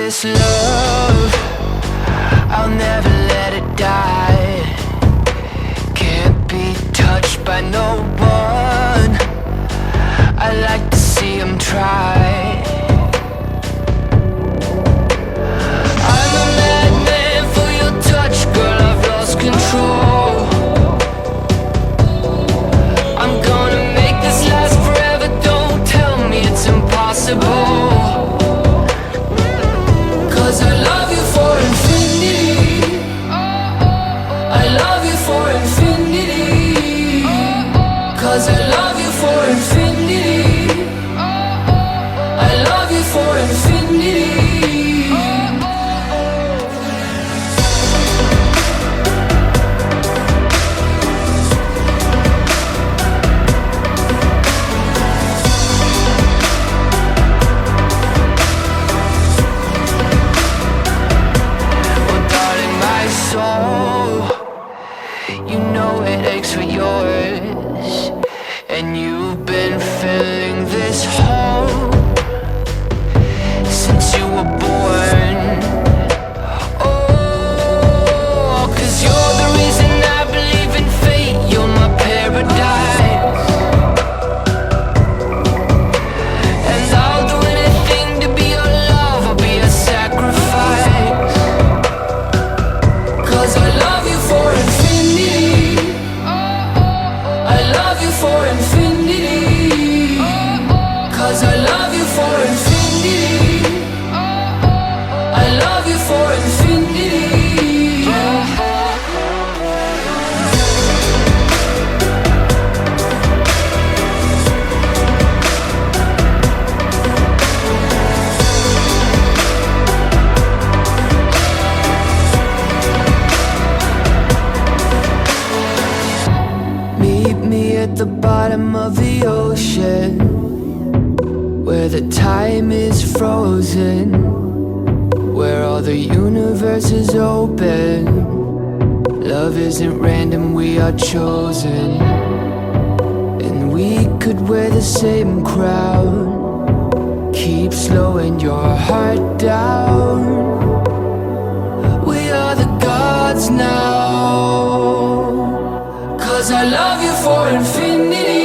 this love, I'll never let it die. Can't be touched by no one, I like to see him try. I'm a madman for your touch, girl, I've lost control. I'm gonna make this last forever, don't tell me it's impossible. Cause I love you for infinity, I love you for infinity. Cause I love you for infinity, I love you for infinity. You know it aches for yours, and you've been filling this hole since you were born. Oh, 'cause you're the reason I believe in fate, you're my paradise. And I'll do anything to be your love, I'll be a sacrifice. 'Cause I love you for infinity, I love you for infinity. 'Cause I love you for infinity, I love you for infinity. Meet me at the bottom of the ocean, where the time is frozen, where all the universe is open. Love isn't random, we are chosen. And we could wear the same crown, keep slowing your heart down. We are the gods now. 'Cause I love you for infinity,